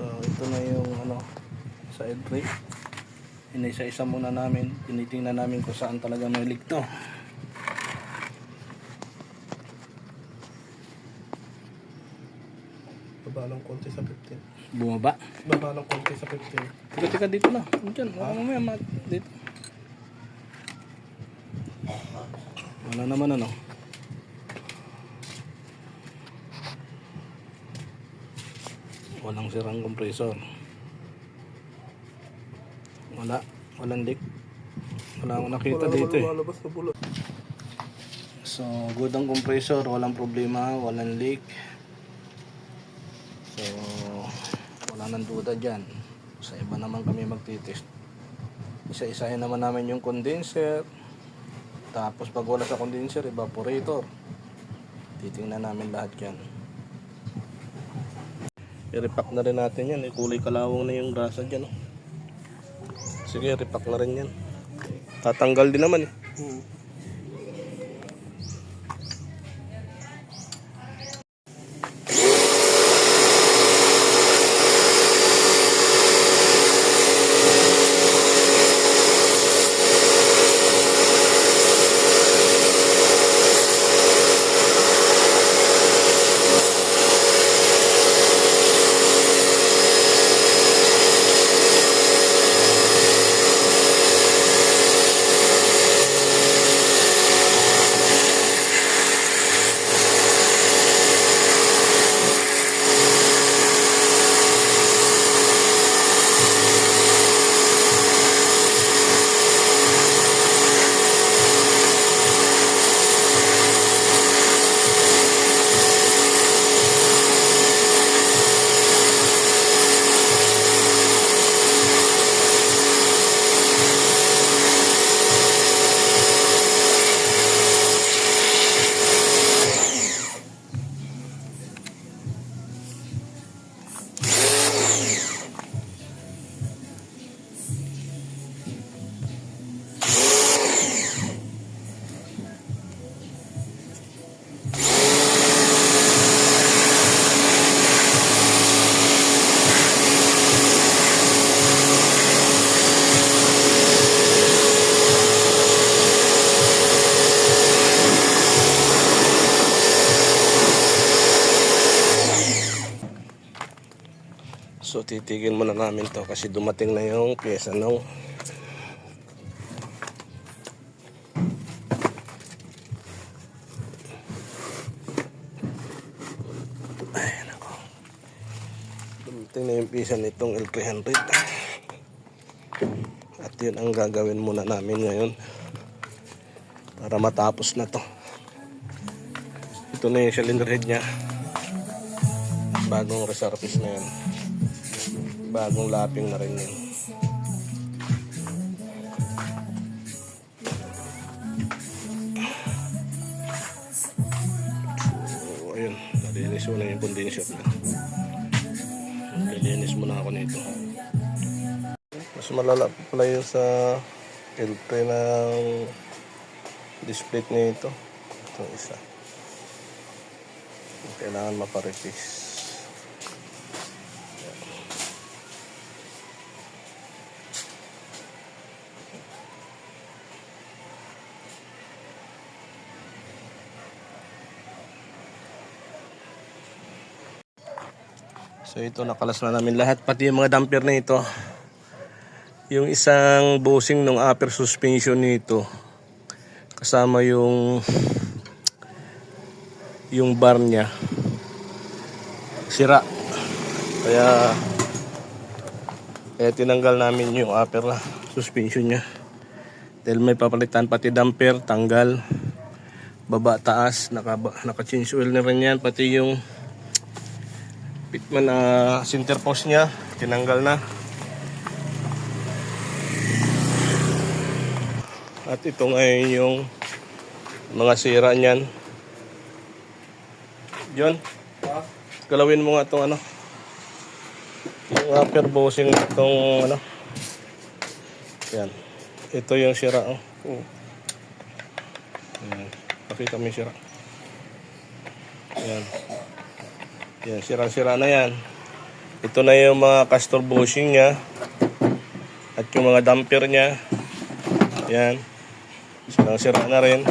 So ito na yung sa entry. Inisa-isa muna namin, tinitingnan namin kung saan talaga may leak to. Baba ng konti sa 15. Bumaba? Baba ng konti sa 15. Tika dito na. Diyan, mamaya dito. Wala naman walang sirang compressor. Walang leak. Wala akong nakita dito eh. So good ang compressor, walang problema, walang leak. So wala nang duda dyan. Sa iba naman kami magtitest. Isa-isahin naman namin yung condenser. Tapos pag wala sa condenser, evaporator. Titingnan namin lahat yan. I-repack na rin natin yan. Kulay kalawang na yung grasa dyan. Sige, repack na rin yan. Tatanggal din naman eh. So titigil muna namin to kasi dumating na yung pyesa ng dumating na yung pyesa nitong L300 at yun ang gagawin muna namin ngayon para matapos na to. Ito na yung cylinder head nya, bagong resurface na yan, bagong lapping na rin yun. So ayun, nalinis mo na yung condenser na. Nalinis muna ako nito. Mas malala pala yun sa filter ng display nito. Itong isa kailangan maparepis. So ito, nakalas na namin lahat, pati yung mga damper na ito. Yung isang bushing ng upper suspension nito, kasama yung bar niya, sira. Kaya tinanggal namin yung upper suspension niya. Dahil may papalitan, pati damper, tanggal. Baba, taas, naka-change oil na rin yan. Pati yung pitman center post niya tinanggal na. At ito ngayon yung mga sira niyan. John, galawin mo nga itong yung upper bushing itong yan. Ito yung sira Yan. Pakita mo yung sira. Yan. Yan, sira-sira na yan. Ito na yung mga castor bushing niya at yung mga damper niya. Yan. Sira na rin.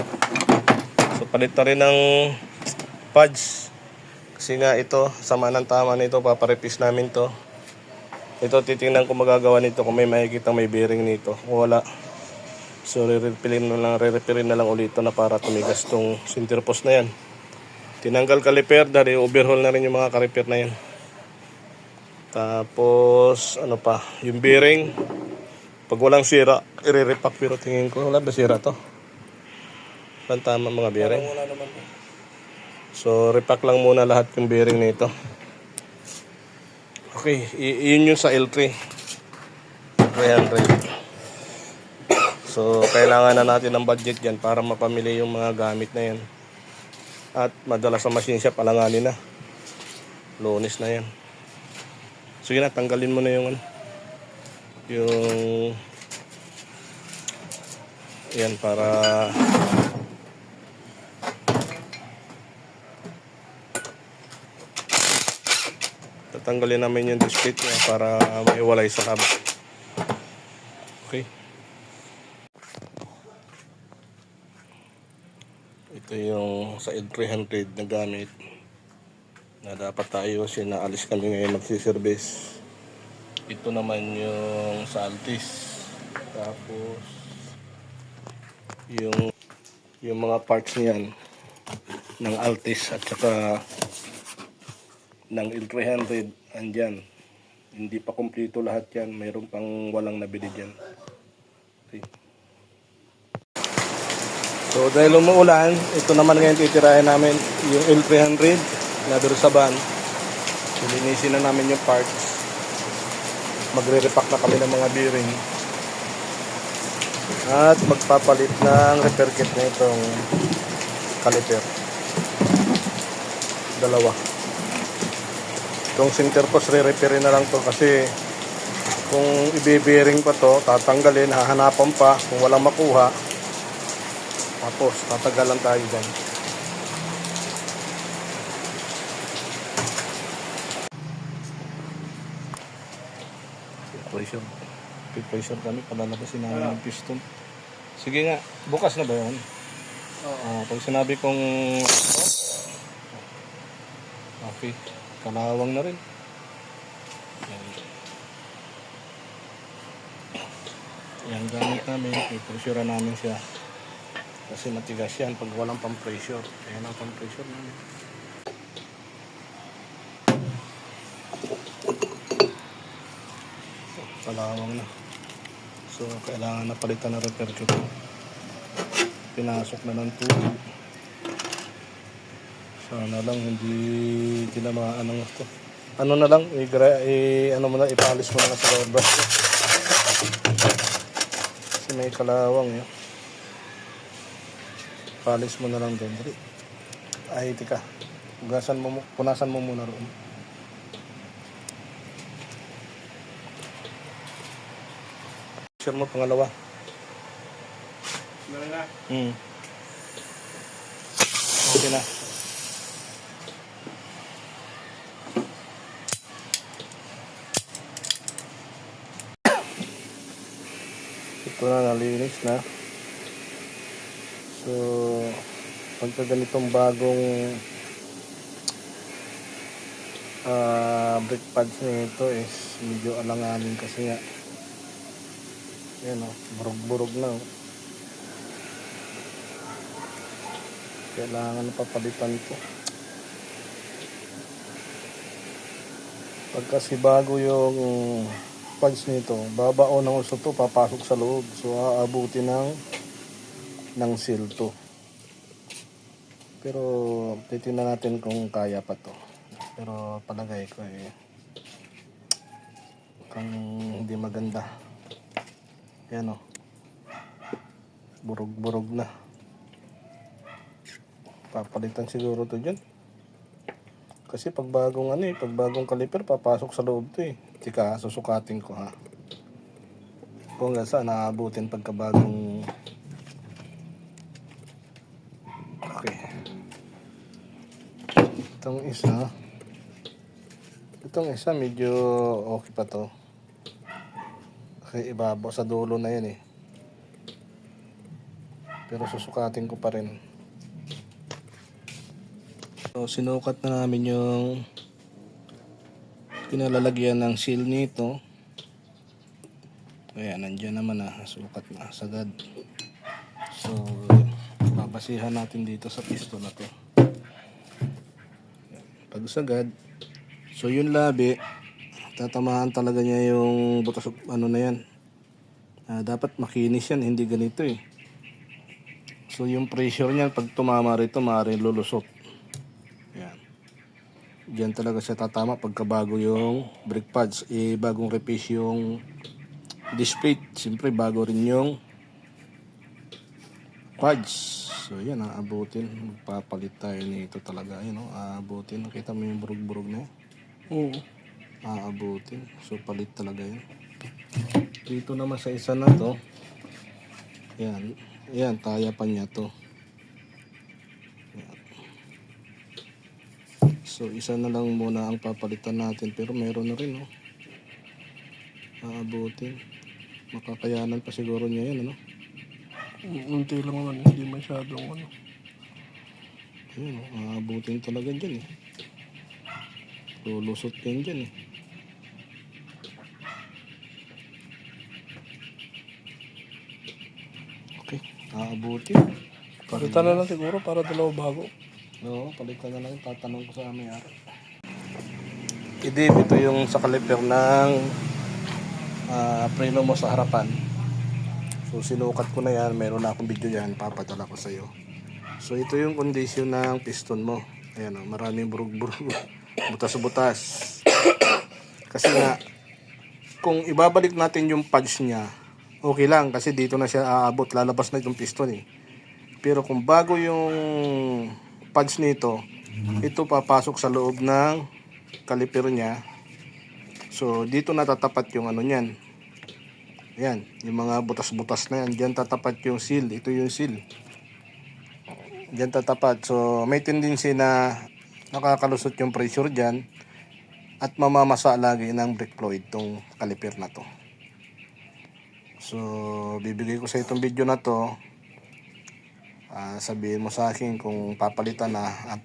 So palit na rin ng pads. Kasi nga ito, sama ng tama nito, paparepis namin to. Ito titingnan ko magagawa nito kung may makikita may bearing nito. Kung wala, so re-repairin na lang ulit ito na para tumigas tong center post na yan. Tinanggal kaliper, dahil overhaul na rin yung mga kaliper na yan. Tapos, ano pa, yung bearing, pag walang sira, i-repack, pero tingin ko, wala ba sira to? Walang tama mga bearing. Wala naman. So, repack lang muna lahat yung bearing nito. Okay, yun yung sa L3. 300. So, kailangan na natin ng budget dyan para mapamili yung mga gamit na yan. At madalas sa machine shop, alanganin na. Lunes na yan. Sige na, tanggalin mo na yung yan para tatanggalin namin yung display niya para maiwalay sa cab. Okay. Ito yung sa L300 na gamit na dapat tayo sinaalis kami ngayon magsiservice. Ito naman yung sa Altis. Tapos yung mga parts niyan ng Altis at saka ng L300 andyan. Hindi pa kumpleto lahat yan. Mayroon pang walang nabili dyan. Okay. So dahil umuulan, ito naman ngayon titirahin namin yung L300 na doon sa van. Linisin na namin yung parts. Magre-repack na kami ng mga bearing. At magpapalit ng repair kit na itong caliper. Dalawa. Itong center post re-repairin na lang to kasi kung i-bearing pa to, tatanggalin, hahanapan pa kung walang makuha. Tapos tatagalan tayo dyan. Pressure kami, palalabasin namin yung piston. Sige nga, bukas na ba yun? Oo. Pag sinabi kong okay, kalawang na rin. Yan gamit namin, i-pressure namin siya. Kasi matigas yan pag walang pang-pressure. Ayan ang pang-pressure namin. Kalawang na. So, kailangan na palitan ng repair kit. Pinasok na ng tubig. Sana lang hindi tinamaan ng ito. Ano na lang, ano mo na, ipalis mo na sa rubber brush. Kasi may kalawang yun. Palis mo na lang doon. Ay, tika. Punasan mo muna roon. Share mo pangalawa. Okay na. Ito na, nalinis na. So, pagka ganitong bagong brake pads nito is medyo alanganin kasi nga yan o, burog-burog na o. Kailangan papalitan ito. Pag kasi bago yung pads nito, babao ng uso to, papasok sa loob. So aabuti ng seal to. Pero titingnan natin kung kaya pa to. Pero palagay ko kung hindi maganda. Yan o, burog-burog na. Papalitan siguro to dyan. Kasi pag bagong pag bagong caliper, papasok sa loob to Tika, susukatin ko ha. Kung nga saan naabutin pagka bagong. Okay. Itong isa, Itong isa medyo okay pa to. Kasi ibabaw sa dulo na yan eh. Pero susukatin ko pa rin. So sinukat na namin yung pinalalagyan ng seal nito. Ayan, nandiyan naman na. Sukat na sagad. So babasihan natin dito sa piston na to. Pag sagad, so yung labi, tatamaan talaga niya yung butas, ano na yan. Dapat makinis yan, hindi ganito eh. So yung pressure niyan pag tumama rito, maaaring lulusot. Yan. Diyan talaga siya tatama pagka bago yung brake pads. Bagong replace yung disc plate. Siyempre bago rin yung pads. So yan, aabutin. Magpapalit tayo nito talaga. Ayun, aabutin. Nakita mo yung burug-burug na yun? Oo. Aabutin. So palit talaga yun. Dito naman sa isa na to. Yan. Yan, tayapan niya to. Yan. So isa na lang muna ang papalitan natin. Pero meron na rin, no? Aabutin. Makakayanan pa siguro niya yan, ano? Unti lang naman, hindi masyadong ano. Ayun, aabutin talaga dyan, eh. Lulusot yan dyan, eh. Okay, aabutin. Palitan na lang siguro para dalawa bago. Oo, palitan na lang. Tatanong ko sa may-ari. Ito yung sa caliper ng preno mo sa harapan. So sinukat ko na yan. Meron na akong video yan. Papadala ko sa iyo. So ito yung condition ng piston mo. Ayan o, maraming burug-burug. Butas-butas. Kasi nga, kung ibabalik natin yung pads niya, okay lang. Kasi dito na siya aabot. Lalabas na yung piston eh. Pero kung bago yung pads nito, ito papasok sa loob ng caliper niya. So dito natatapat yung ano niyan. Ayan, yung mga butas-butas na yan. Diyan tatapat yung seal. Ito yung seal. Diyan tatapat. So may tendency na nakakalusot yung pressure diyan at mamamasa lagi ng brake fluid tong caliper na to. So bibigay ko sa itong video na to. Sabihin mo sa akin kung papalitan na, at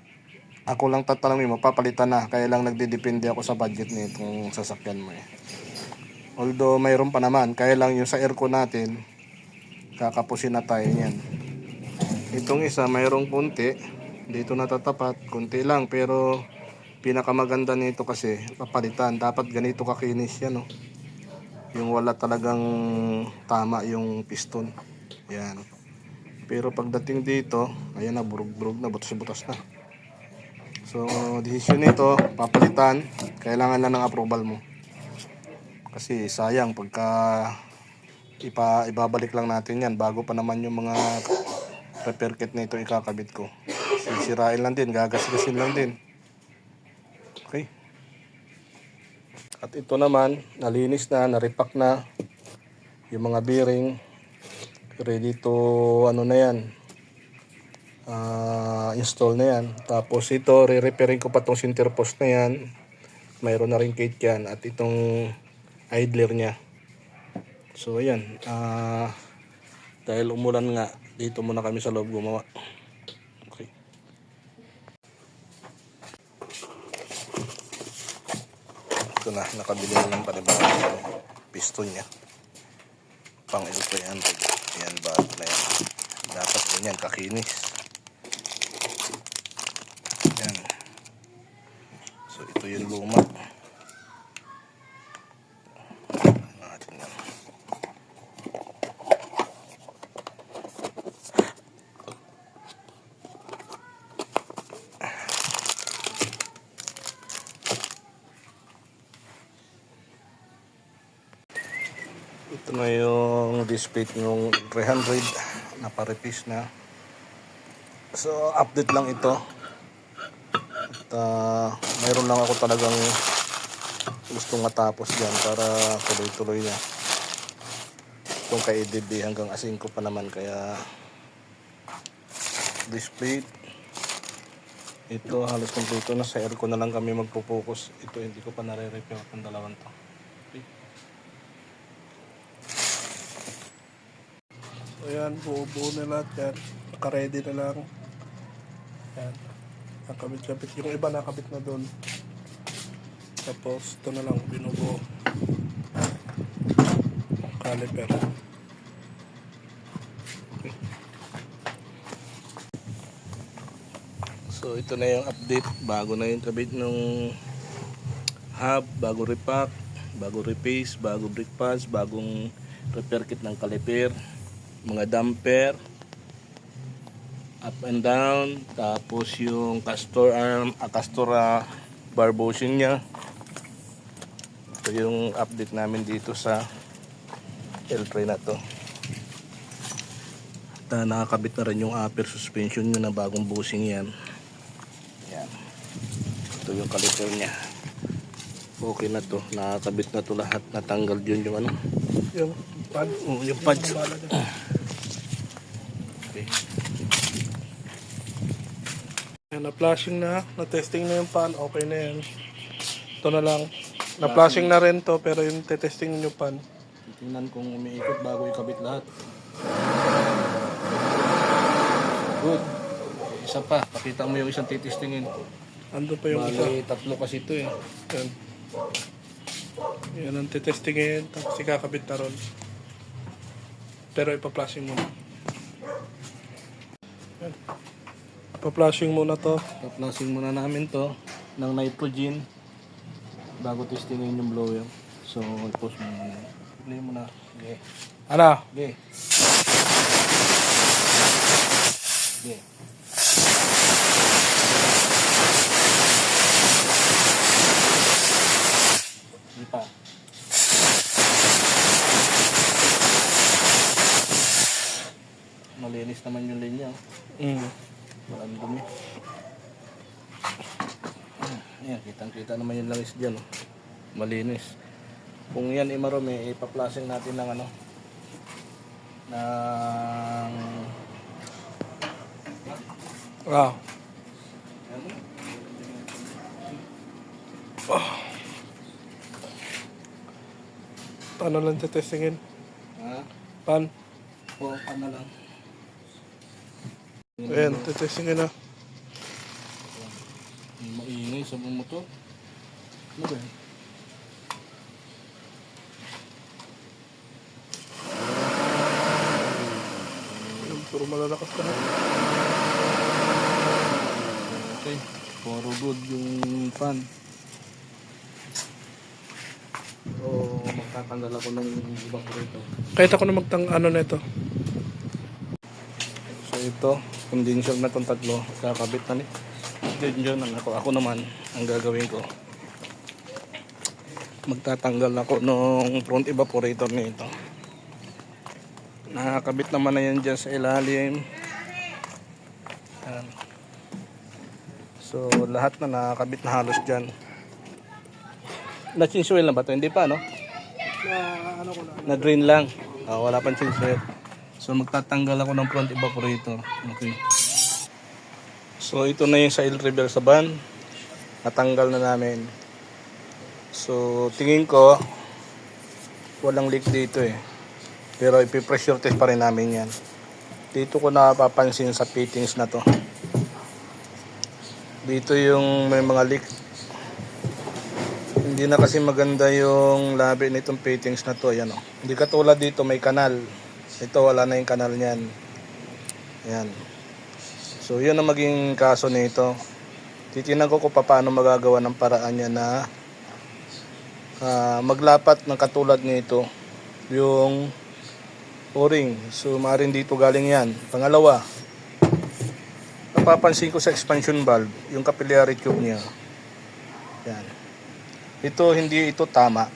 ako lang tatanungin mo papalitan na, kaya lang nagdedepende ako sa budget nitong sasakyan mo eh. Although mayroon pa naman, kaya lang yung sa aircon natin kakapusin na tayo niyan. Itong isa mayroong konti dito natatapat, konti lang, pero pinakamaganda nito kasi papalitan, dapat ganito kakinis yan, no? Yung wala talagang tama yung piston. Yan. Pero pagdating dito, ayan na, burug-burug na, butas-butas na. So, decision nito, papalitan, kailangan na ng approval mo. Kasi sayang, pagka ibabalik lang natin yan, bago pa naman yung mga repair kit nito ikakabit ko. Sisirain lang din, gagasgasin lang din. Okay. At ito naman, nalinis na, na-repack na yung mga bearing. Ready to ano na yan, install na yan. Tapos ito, re-repairing ko pa itong center post na yan. Mayroon na rin kit yan. At itong idler nya. So ayan, dahil umulan nga, dito muna kami sa loob gumawa. Okay. Ito na, nakabili na ng panibagong piston nya. Pang L300. Yan, bago na yan. Dapat ganyan, kakinis. Yan. So, ito yung luma. Natin yan. Ito na yung display ng 300 na pa-repiece na. So update lang ito. At mayroon lang ako talagang gustong matapos dyan para tuloy-tuloy na. Itong kay EDB hanggang asin ko pa naman, kaya display Ito halos kompleto na, sa aircon na lang kami magpo-focus. Ito hindi ko pa nare-repair ang dalawang to. Okay. So yan, buo-buo na lahat yan. Naka-ready na lang. Yan. Nakabit-kabit. Yung iba nakabit na doon. Tapos ito na lang binubuo. Caliper. So ito na yung update, bago na yung kabit ng hub, bago repack, bago repace, bago brake pads, bagong repair kit ng caliper, mga damper, up and down, tapos yung castor arm, bar bushing nya. Ito yung update namin dito sa L3 na to. At nakakabit na rin yung upper suspension nyo na bagong bushing yan. Yan. Ito yung caliper nya. Okay na to, nakakabit na to lahat, natanggal yun yung ano, Yung pad. yung pads. Okay. Yan, na-flashing na. Na-testing na yung pan. Okay na yan. Ito na lang. Na-flashing na rin to pero yung testing yung pan. Tingnan kung umiikot bago ikabit lahat. Good. Isa pa, pakita mo yung isang titistingin. Ando pa yung isa. Bali, tatlo kasi ito eh. Yan. Yan ang titestingin. Tapos ikakabit na ron. Pero ipa-flashing muna. Yan. Ipa-flashing muna to. Taplasing muna namin to ng nitrogen bago testingin yung blower. So, i-post mo muna. Play mo na. Okay. Ano? Okay. Okay. Hindi pa. Malinis naman yung linya. Walang dumi. Ayan, kitang-kita naman yung langis dyan. Oh. Malinis. Kung yan imarumi, ipaplasing natin ng ano, ng Ah. Paano lang titestingin? ha? Pan. O, ano lang. Ayan, titestingin na. Maingay sa mga motor. Ano ba yan? Ayan, puro malalakas ka na. Okay. Puro good yung fan. O, magtatanggal ako ng evaporator. Kahit ako na ano na ito. So ito, condenser na itong tatlo. Kakabit na ni. Dyan ako naman, ang gagawin ko, magtatanggal ako ng front evaporator nito. Nakakabit naman na yan dyan sa ilalim. Yan. So lahat na nakakabit na halos dyan. Na-change oil na ba ito? Hindi pa, no? Ano ko lang. Na-drain lang. Wala pang change oil. So magtatanggal ako ng front evaporator. Okay. So ito na yung sa oil reveal sa van. Natanggal na namin. So tingin ko walang leak dito eh. Pero ipipressure test pa rin namin yan. Dito ko napapansin sa fittings na to. Dito yung may mga leak. Hindi na kasi maganda yung labi nitong fittings na to. Ayan, oh. Hindi katulad dito may kanal. Ito wala na yung kanal niyan. Ayan. So yun ang maging kaso nito. Titingnan ko kung paano magagawa ng paraan niya na maglapat ng katulad nito yung o-ring. So maaaring dito galing yan. Pangalawa, napapansin ko sa expansion valve yung capillary tube niya. Yan. Ito hindi ito tama.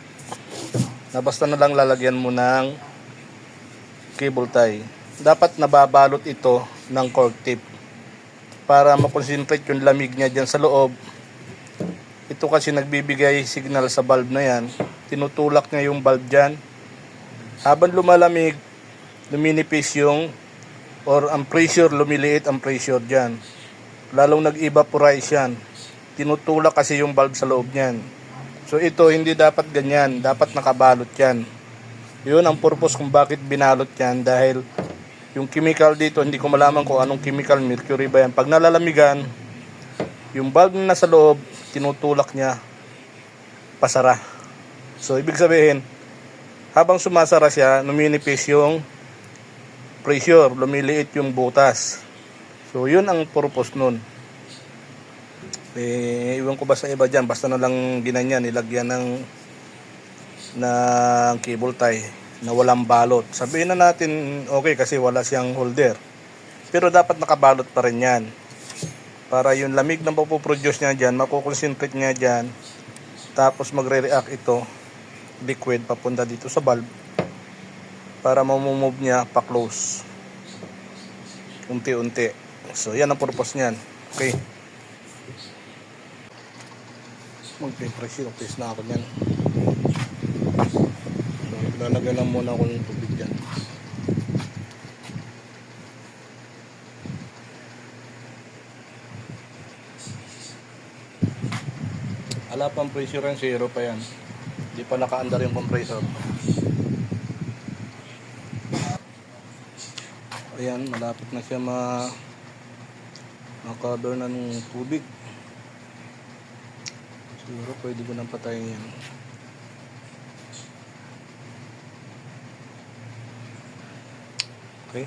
Na basta na lang lalagyan mo ng cable tie. Dapat nababalot ito ng cork tip para makonsentrate yung lamig niya dyan sa loob. Ito kasi nagbibigay signal sa valve na yan. Tinutulak niya yung valve dyan. Habang lumalamig, luminipis yung or ang pressure, lumiliit ang pressure dyan. lalong nag-evaporize yan. Tinutulak kasi yung valve sa loob niyan. So ito hindi dapat ganyan, dapat nakabalot yan. Yun ang purpose kung bakit binalot yan, dahil yung chemical dito, hindi ko malaman kung anong chemical, mercury ba yan. Pag nalalamigan, yung valve na nasa loob, tinutulak niya pasara. So ibig sabihin, habang sumasara siya, numinipis yung pressure, lumiliit yung butas. So yun ang purpose nun. Iwan ko ba sa iba dyan, basta na lang ginanyan, nilagyan ng cable tie na walang balot. Sabihin na natin okay kasi wala siyang holder, pero dapat nakabalot pa rin yan para yung lamig na mapoproduce niya dyan, makukonsentrate niya dyan, tapos magre-react ito liquid papunta dito sa valve para mamumove niya pa close unti-unti. So yan ang purpose niyan. Okay, magpe-pressure test na ako niyan. So lalagay lang muna ako ng tubig dyan. Ala pang pressure yan, zero pa yan. Hindi pa naka-andar yung compressor. Ayan, malapit na siya ma-cover na ng tubig. Siguro pwede ko nang patayin yan. Okay.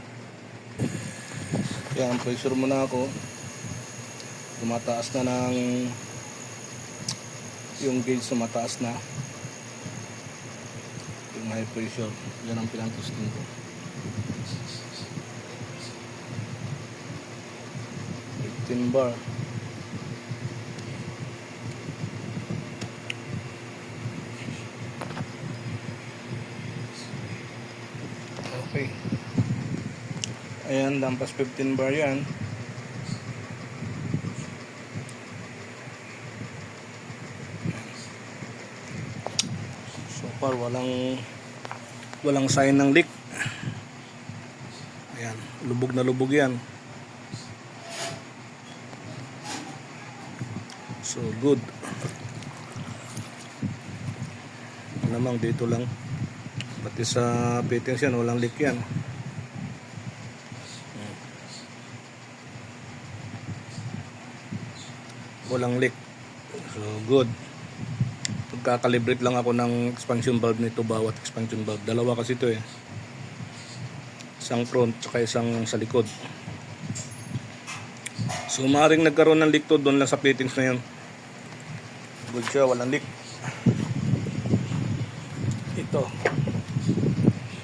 Kaya ang pressure muna ako. Tumataas na ng yung gauge, tumataas na yung high pressure. Yan ang pinang-testing ko. 15 bar. Okay. Ayan, lampas 15 bar yan. So far walang sign ng leak. Ayan, lubog na lubog yan. So good. Namang dito lang, pati sa fittings yan walang leak yan. Walang leak. So good. Magkakalibrate lang ako ng expansion valve nito, bawat expansion valve. Dalawa kasi ito eh. Isang front tsaka isang sa likod. So maaaring nagkaroon ng leak to doon lang sa fittings na yun. Good siya, walang leak.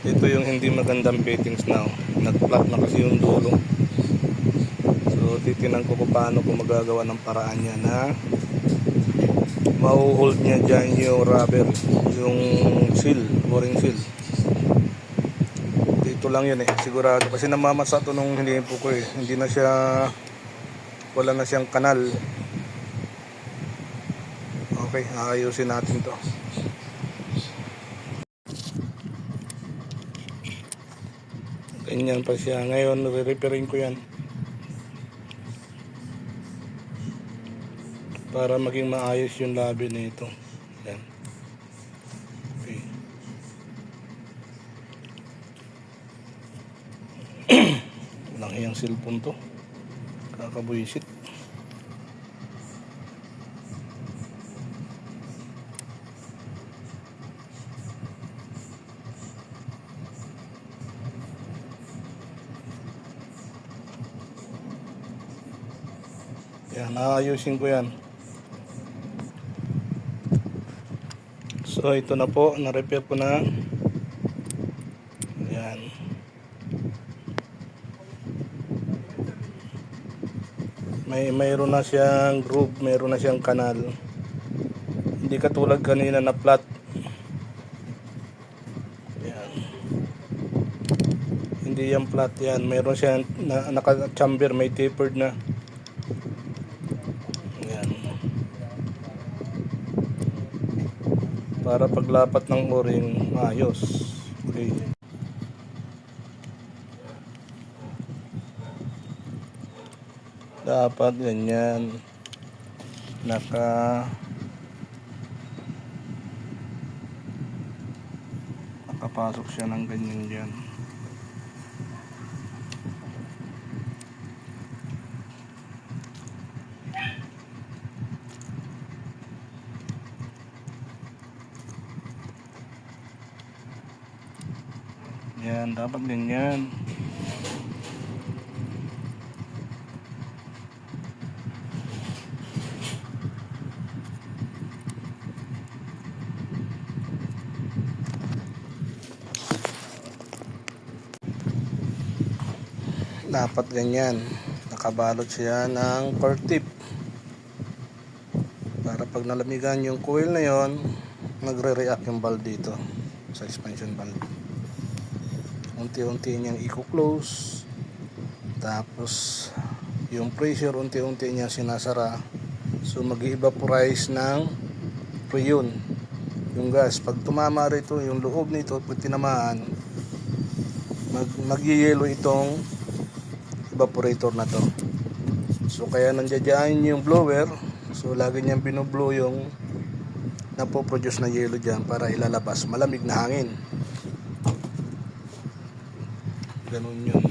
Ito yung hindi magandang fittings na. Nag-flat na kasi yung dulo. So titinan ko kung paano ko magagawa ng paraan niya na mau-hold niya dyan yung rubber, yung seal, boring seal. Dito lang yun eh, sigurado. Kasi namamasa ito nung hinihin po ko eh. Hindi na siya, wala na siyang kanal. Okay, aayusin natin to. Ganyan pa siya. Ngayon, re-repairing ko yan. Para maging maayos yung labi nito. Yan. Okay. Walang hiyang cellphone to. Kakabuisit. Yan, naayusin ko yan. So ito na po, na-repair ko na. Ayan. Mayroon na siyang groove, mayroon na siyang kanal. Hindi katulad kanina na flat. Ayan. Hindi yan flat yan. Mayroon siyang naka-chamber, may tapered na. Para paglapat ng o-ring maayos. Okay. Dapat ganyan. Nakapasok siya ng ganyan dyan. Yan, dapat ganyan. Dapat ganyan. Nakabalot siya ng per-tip. Para pag nalamigan yung coil na yon, magre-react yung valve dito sa expansion valve. Unti-unti niyang i-close. Tapos yung pressure unti-unti niya sinasara. So mag-i-evaporize ng freon yung gas. Pag tumama rito yung loob nito, pag tinamaan, mag-yellow itong evaporator na to. So kaya nandiyan yung blower. So lagi niyang binublow yung napoproduce na yellow dyan para ilalabas malamig na hangin. Ganun yun.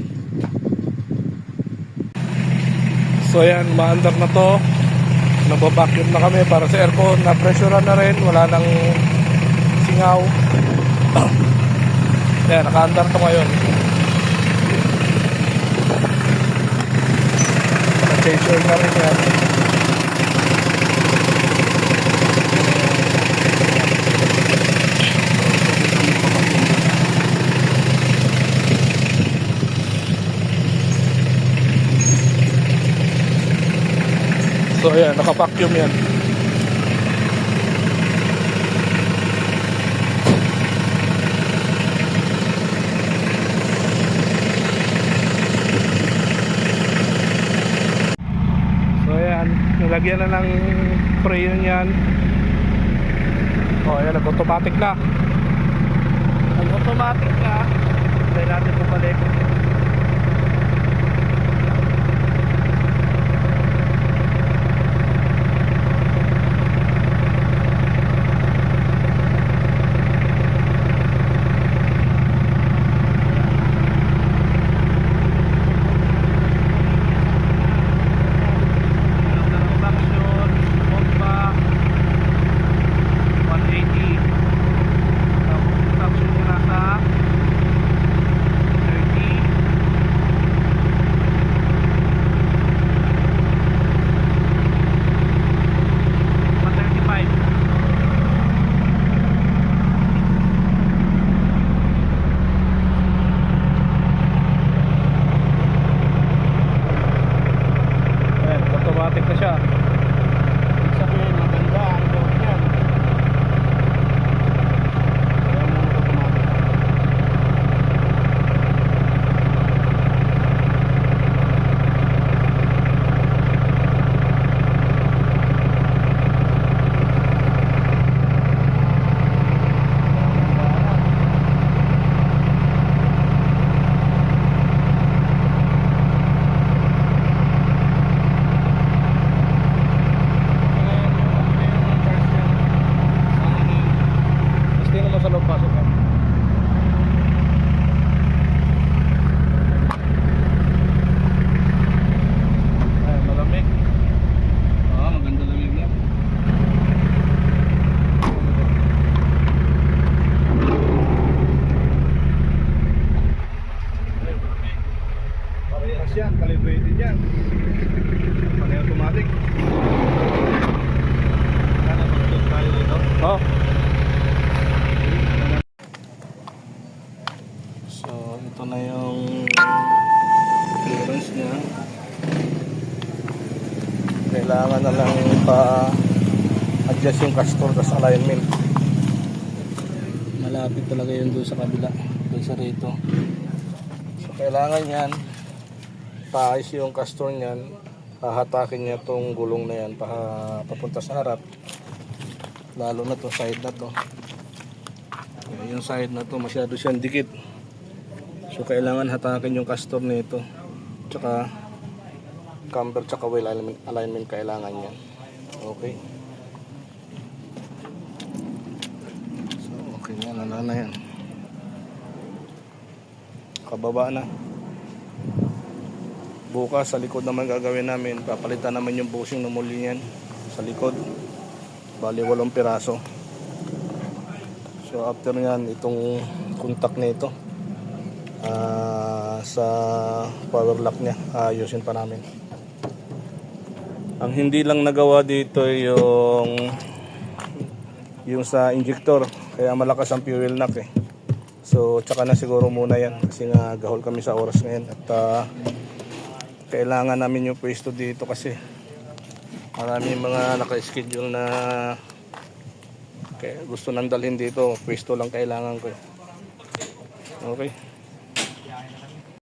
So ayan, maandar na to. Nababacuum na kami para sa aircon. Na-pressurean na rin. Wala nang singaw. Ayan, nakaandar to ngayon. Naka-change oil na rin yan. So ayan, naka-vacuum yan. So ayan, nilagyan na ng freon yan. O ayan, nag-automatic na. Nag-automatic na. Try natin bumalik. Automatic na siya. Ibig sabihin, maganda ang loob niyan. Ayan mo automatic. Sa loob pasok ka. Ay, malamig. Maganda lamig niya. Parehas yan, calibrated yan. Panay automatic. Sana mag-check tayo dito. Oh. So, ito na yung clearance niya. Kailangan na lang pa-adjust yung caster tas alignment. Malapit talaga yun doon sa kabila. Kaysa rito. So, kailangan yan paayos yung caster niyan. Hahatakin niya tong gulong na yan papunta sa harap. Lalo na to side na to. Yung side na to masyado siyang dikit. So kailangan hatakin yung caster nito. Tsaka camber tsaka wheel alignment kailangan yan. Okay. So, okay na, wala na yan. Kababa na. Bukas sa likod naman gagawin namin. Papalitan naman yung bushing ng muli niyan sa likod. Bali 8 piraso. So after nyan, itong contact na ito sa power lock niya, ayusin pa namin. Ang hindi lang nagawa dito yung sa injector, kaya malakas ang fuel knock eh. So tsaka na siguro muna yan kasi nga gahol kami sa oras ngayon at kailangan namin yung pwesto dito kasi marami mga naka-schedule na kaya gusto nang dalhin dito. Pwesto lang kailangan ko. Okay.